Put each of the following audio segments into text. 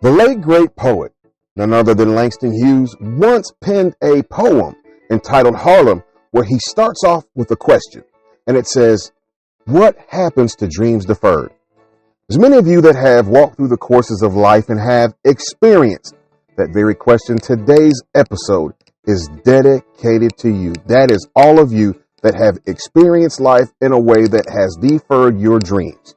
The late great poet, none other than Langston Hughes, once penned a poem entitled Harlem, where he starts off with a question, and it says, "What happens to dreams deferred?" There's many of you that have walked through the courses of life and have experienced that very question. Today's episode is dedicated to you. That is all of you that have experienced life in a way that has deferred your dreams.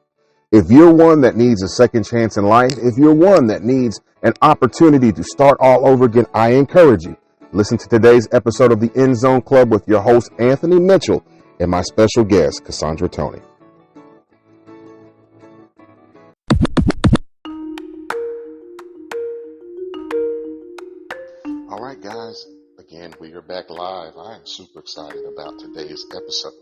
If you're one that needs a second chance in life, if you're one that needs an opportunity to start all over again, I encourage you. Listen to today's episode of the End Zone Club with your host, Anthony Mitchell, and my special guest, Kasondra Toney. All right, guys. Again, we are back live. I am super excited about today's episode.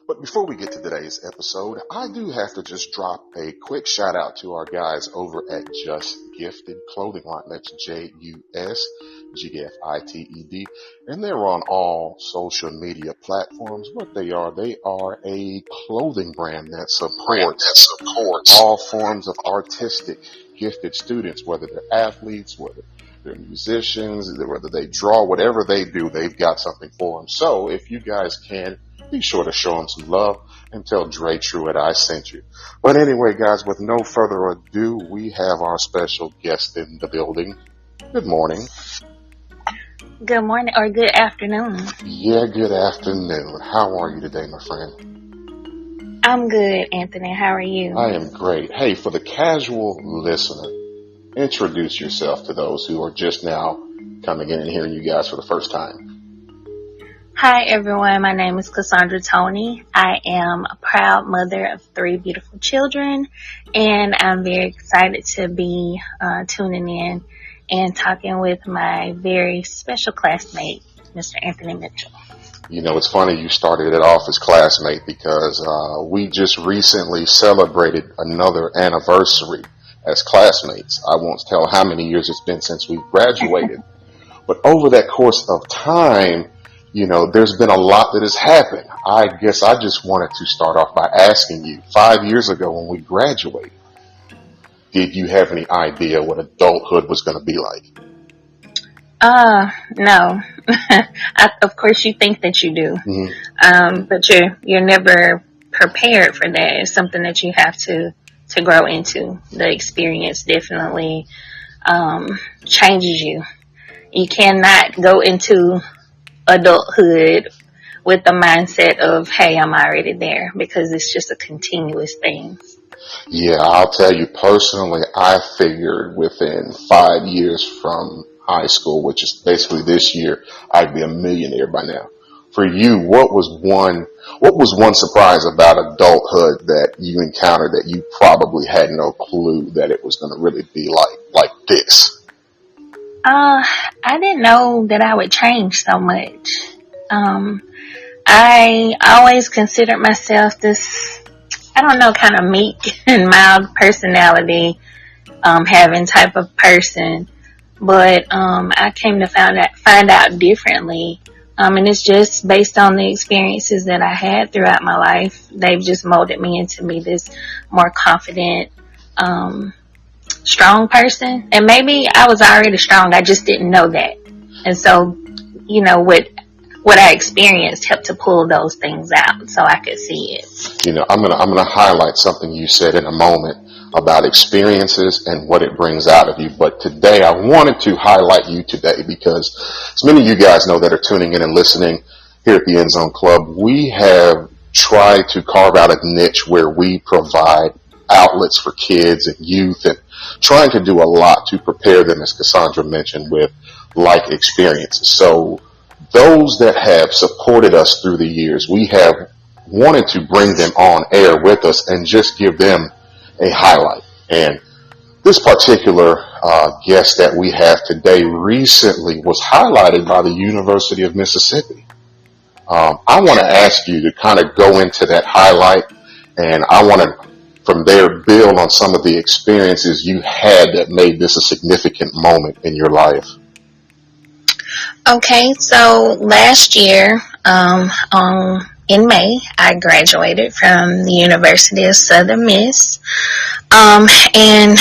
But before we get to today's episode, I do have to just drop a quick shout out to our guys over at Just Gifted Clothing Line. That's JUSGFITED. And they're on all social media platforms. What they are a clothing brand that supports all forms of artistic gifted students, whether they're athletes, whether they're musicians, whether they draw, whatever they do, they've got something for them. So if you guys can, be sure to show them some love and tell Dre Truitt I sent you. But anyway, guys, with no further ado, we have our special guest in the building. Good morning. Good morning or good afternoon. Yeah, good afternoon. How are you today, my friend? I'm good, Anthony. How are you? I am great. Hey, for the casual listener, introduce yourself to those who are just now coming in and hearing you guys for the first time. Hi, everyone. My name is Kasondra Toney. I am a proud mother of 3 beautiful children, and I'm very excited to be tuning in and talking with my very special classmate, Mr. Anthony Mitchell. You know, it's funny you started it off as classmate because we just recently celebrated another anniversary as classmates. I won't tell how many years it's been since we graduated, but over that course of time, you know, there's been a lot that has happened. I guess I just wanted to start off by asking you, 5 years ago when we graduated, did you have any idea what adulthood was going to be like? No. Of course you think that you do. Mm-hmm. But you're never prepared for that. It's something that you have to grow into. The experience definitely changes you. You cannot go into adulthood with the mindset of, hey, I'm already there, because it's just a continuous thing. Yeah, I'll tell you personally, I figured within 5 years from high school, which is basically this year, I'd be a millionaire by now. For you, what was one surprise about adulthood that you encountered that you probably had no clue that it was going to really be like this? I didn't know that I would change so much. I always considered myself this, I don't know, kind of meek and mild personality, having type of person. But, I came to find out differently. And it's just based on the experiences that I had throughout my life. They've just molded me into be this more confident, strong person. And maybe I was already strong, I just didn't know that. And so, you know, what I experienced helped to pull those things out so I could see it. You know, I'm gonna highlight something you said in a moment about experiences and what it brings out of you. But today I wanted to highlight you today because as many of you guys know that are tuning in and listening here at the End Zone Club, we have tried to carve out a niche where we provide outlets for kids and youth and trying to do a lot to prepare them, as Kasondra mentioned, with like experiences. So those that have supported us through the years, we have wanted to bring them on air with us and just give them a highlight. And this particular guest that we have today recently was highlighted by the University of Mississippi. I want to ask you to kind of go into that highlight, and I want to from there build on some of the experiences you had that made this a significant moment in your life. Okay, so last year, in May, I graduated from the University of Southern Miss, and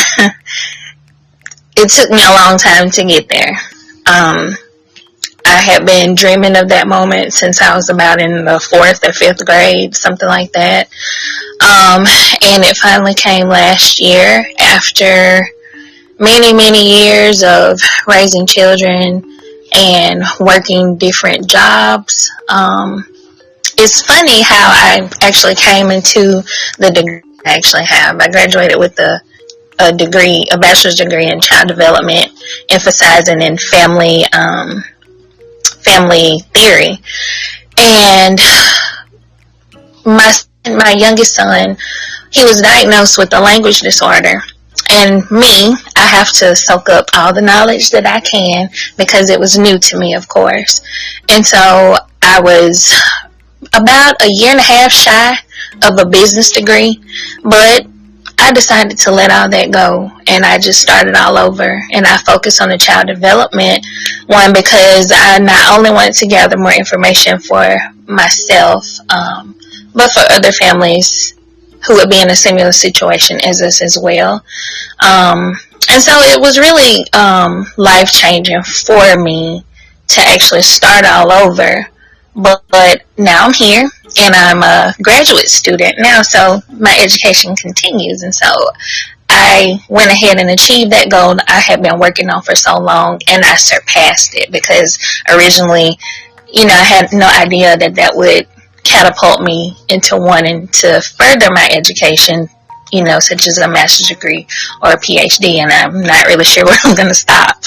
it took me a long time to get there. I had been dreaming of that moment since I was about in the 4th or 5th grade, something like that. And it finally came last year after many, many years of raising children and working different jobs. It's funny how I actually came into the degree I actually have. I graduated with a bachelor's degree in child development, emphasizing in family theory. And my youngest son, he was diagnosed with a language disorder. And me, I have to soak up all the knowledge that I can because it was new to me, of course. And so I was about a year and a half shy of a business degree, but I decided to let all that go, and I just started all over, and I focused on the child development one because I not only wanted to gather more information for myself, but for other families who would be in a similar situation as us as well. And so it was really life-changing for me to actually start all over. But now I'm here, and I'm a graduate student now, so my education continues. And so I went ahead and achieved that goal I had been working on for so long, and I surpassed it because originally, I had no idea that would catapult me into wanting to further my education, such as a master's degree or a PhD, and I'm not really sure where I'm going to stop.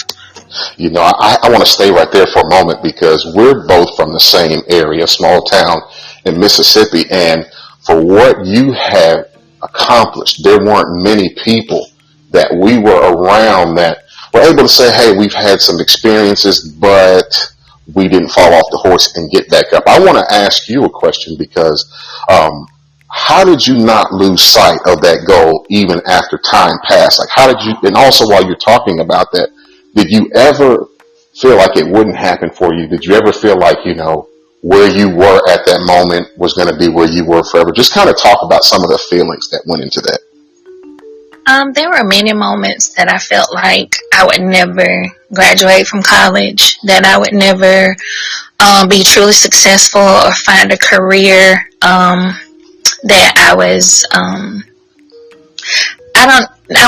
I want to stay right there for a moment because we're both from the same area, small town in Mississippi, and for what you have accomplished, there weren't many people that we were around that were able to say, hey, we've had some experiences, but we didn't fall off the horse and get back up. I want to ask you a question because how did you not lose sight of that goal even after time passed? Like, how did you, and also while you're talking about that, did you ever feel like it wouldn't happen for you? Did you ever feel like, where you were at that moment was going to be where you were forever? Just kind of talk about some of the feelings that went into that. There were many moments that I felt like I would never graduate from college, that I would never be truly successful or find a career that I was, I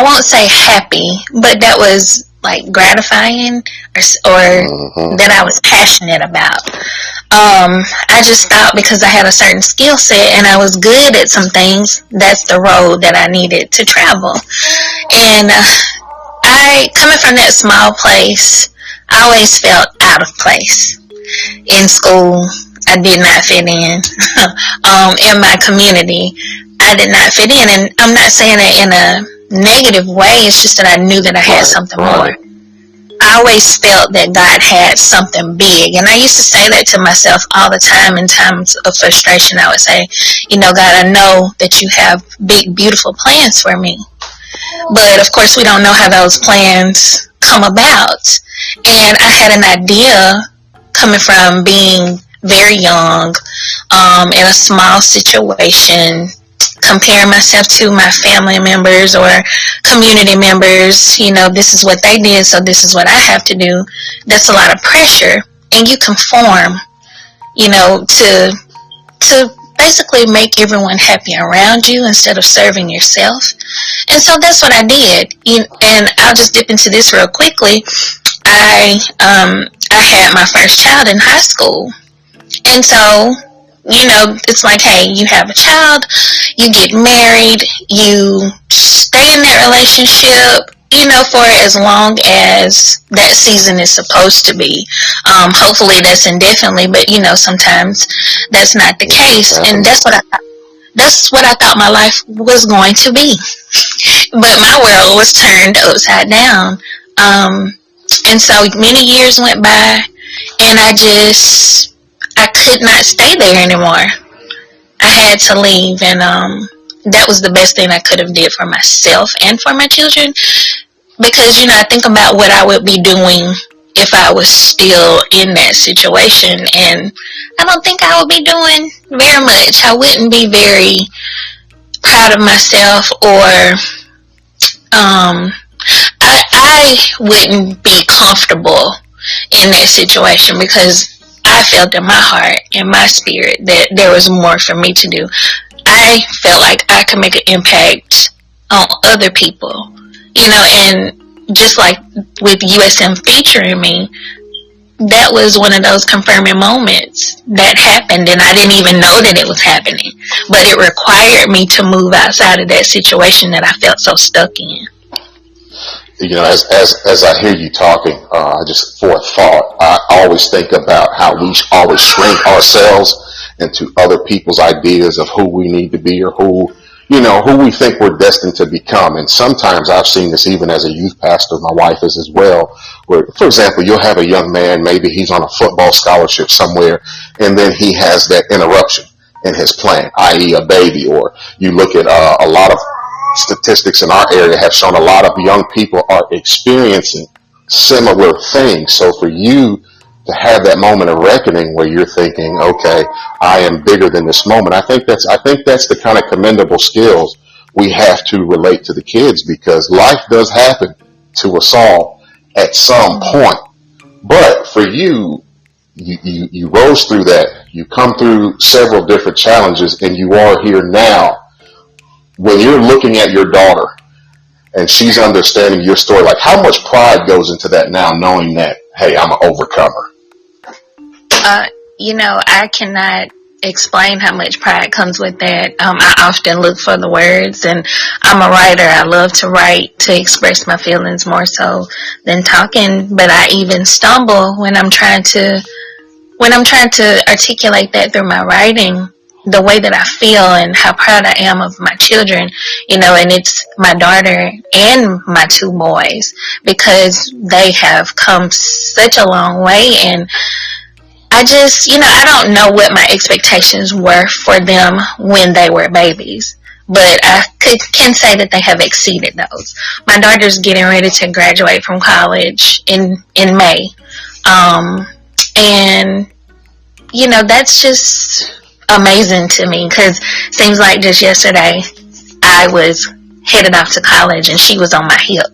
won't say happy, but that was like gratifying or that I was passionate about. I just thought because I had a certain skill set and I was good at some things, that's the road that I needed to travel. And coming from that small place, I always felt out of place. In school, I did not fit in. In my community, I did not fit in. And I'm not saying it in a negative way, it's just that I knew that I had something more. I always felt that God had something big, and I used to say that to myself all the time. In times of frustration, I would say, God, I know that you have big, beautiful plans for me, but of course we don't know how those plans come about. And I had an idea coming from being very young, in a small situation, comparing myself to my family members or community members. This is what they did, so this is what I have to do. That's a lot of pressure, and you conform, to basically make everyone happy around you instead of serving yourself. And so that's what I did. And I'll just dip into this real quickly. I had my first child in high school, and so it's like, hey, you have a child, you get married, you stay in that relationship, for as long as that season is supposed to be. Hopefully that's indefinitely, but sometimes that's not the case. And that's what I thought my life was going to be. But my world was turned upside down. And so many years went by, and I could not stay there anymore. I had to leave, and that was the best thing I could have did for myself and for my children, because I think about what I would be doing if I was still in that situation, and I don't think I would be doing very much. I wouldn't be very proud of myself, or I I wouldn't be comfortable in that situation because I felt in my heart, in my spirit, that there was more for me to do. I felt like I could make an impact on other people, and just like with USM featuring me, that was one of those confirming moments that happened, and I didn't even know that it was happening, but it required me to move outside of that situation that I felt so stuck in. As I hear you talking, just for a thought, I always think about how we always shrink ourselves into other people's ideas of who we need to be or who we think we're destined to become. And sometimes I've seen this even as a youth pastor, my wife is as well, where, for example, you'll have a young man, maybe he's on a football scholarship somewhere, and then he has that interruption in his plan, i.e. a baby. Or you look at a lot of statistics in our area have shown a lot of young people are experiencing similar things. So for you to have that moment of reckoning where you're thinking, okay, I am bigger than this moment, I think that's the kind of commendable skills we have to relate to the kids, because life does happen to us all at some point. But for you rose through that, you come through several different challenges, and you are here now. When you're looking at your daughter and she's understanding your story, like, how much pride goes into that now, knowing that, hey, I'm an overcomer? I cannot explain how much pride comes with that. I often look for the words, and I'm a writer. I love to write, to express my feelings more so than talking, but I even stumble when I'm trying to articulate that through my writing, the way that I feel and how proud I am of my children, and it's my daughter and my two boys, because they have come such a long way. And I just, I don't know what my expectations were for them when they were babies, but I can say that they have exceeded those. My daughter's getting ready to graduate from college in May. And, that's just amazing to me, because it seems like just yesterday I was headed off to college and she was on my hip.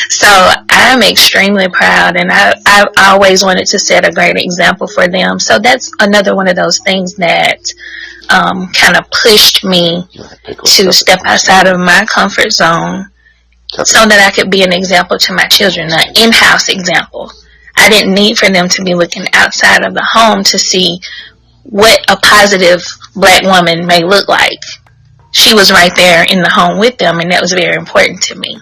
So I'm extremely proud, and I always wanted to set a great example for them. So that's another one of those things that kind of pushed me to step outside of my comfort zone so that I could be an example to my children, an in-house example. I didn't need for them to be looking outside of the home to see what a positive black woman may look like. She was right there in the home with them, and that was very important to me.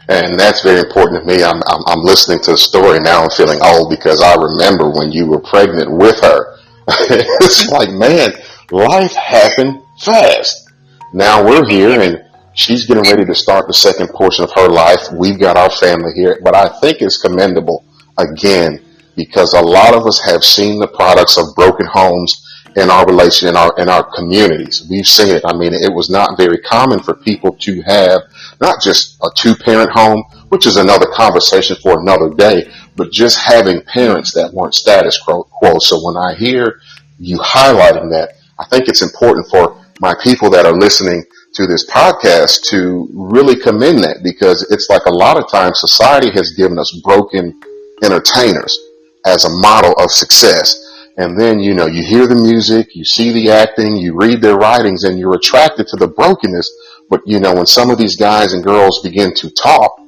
And that's very important to me. I'm listening to the story now. I'm feeling old, because I remember when you were pregnant with her. It's like, man, life happened fast. Now we're here, and she's getting ready to start the second portion of her life. We've got our family here. But I think it's commendable, again, because a lot of us have seen the products of broken homes in our relation, in our communities. We've seen it. I mean, it was not very common for people to have not just a two-parent home, which is another conversation for another day, but just having parents that weren't status quo. So when I hear you highlighting that, I think it's important for my people that are listening to this podcast to really commend that, because it's like a lot of times society has given us broken entertainers as a model of success. And then, you hear the music, you see the acting, you read their writings, and you're attracted to the brokenness. But, when some of these guys and girls begin to talk,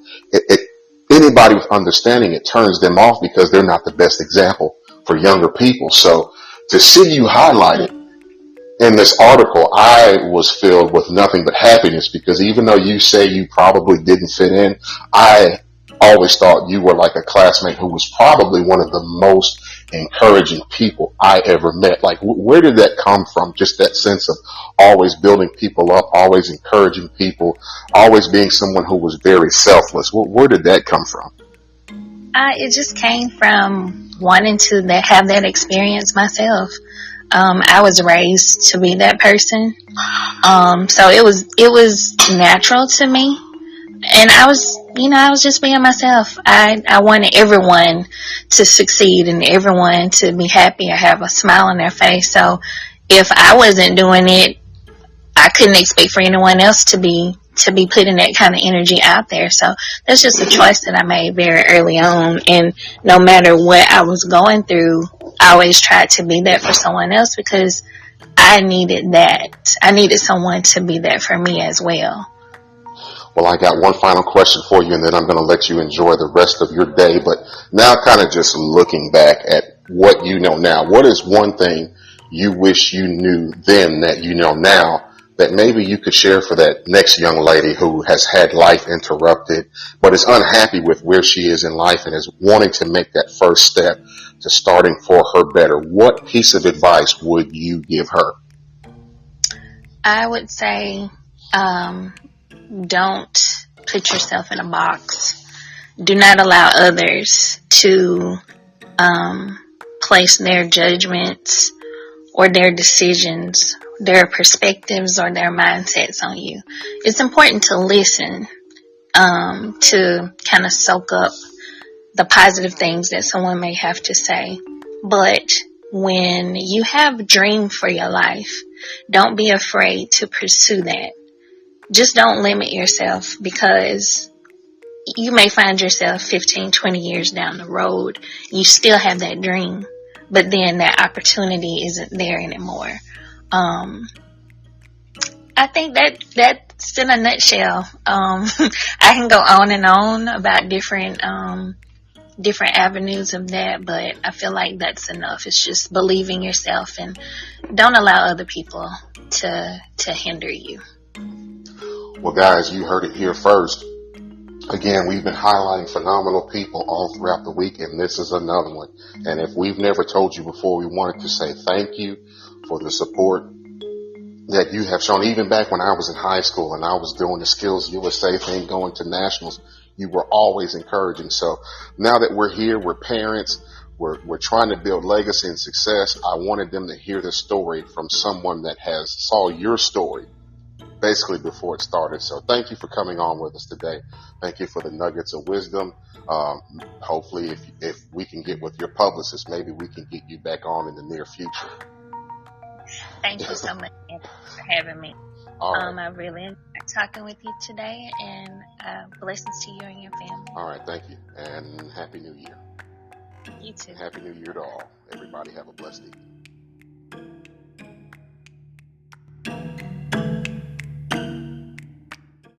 anybody with understanding, it turns them off, because they're not the best example for younger people. So to see you highlight it in this article, I was filled with nothing but happiness, because even though you say you probably didn't fit in, I always thought you were like a classmate who was probably one of the most encouraging people I ever met. Like, where did that come from? Just that sense of always building people up, always encouraging people, always being someone who was very selfless. Where did that come from? It just came from wanting to have that experience myself. I was raised to be that person. So it was natural to me. And I was just being myself. I wanted everyone to succeed and everyone to be happy or have a smile on their face. So if I wasn't doing it, I couldn't expect for anyone else to be to be putting that kind of energy out there. So that's just a choice that I made very early on. And no matter what I was going through, I always tried to be that for someone else because I needed that. I needed someone to be that for me as well. Well, I got one final question for you, and then I'm going to let you enjoy the rest of your day. But now, kind of just looking back at what you know now, what is one thing you wish you knew then that you know now that maybe you could share for that next young lady who has had life interrupted, but is unhappy with where she is in life and is wanting to make that first step to starting for her better? What piece of advice would you give her? I would say, don't put yourself in a box. Do not allow others to place their judgments or their decisions, their perspectives or their mindsets on you. It's important to listen, to kind of soak up the positive things that someone may have to say. But when you have a dream for your life, don't be afraid to pursue that. Just don't limit yourself, because you may find yourself 15, 20 years down the road. You still have that dream, but then that opportunity isn't there anymore. I think that's in a nutshell. I can go on and on about different avenues of that, but I feel like that's enough. It's just believing yourself and don't allow other people to hinder you. Well, guys, you heard it here first. Again, we've been highlighting phenomenal people all throughout the week, and this is another one. And if we've never told you before, we wanted to say thank you for the support that you have shown. Even back when I was in high school and I was doing the Skills USA thing, going to nationals, you were always encouraging. So now that we're here, we're parents, we're trying to build legacy and success. I wanted them to hear the story from someone that has saw your story basically before it started. So thank you for coming on with us today. Thank you for the nuggets of wisdom. Hopefully if we can get with your publicist, maybe we can get you back on in the near future. Thank you so much for having me. All right. I really enjoyed talking with you today, and blessings to you and your family. All right, thank you, and Happy New Year. You too. Happy New Year to all. Everybody have a blessed evening.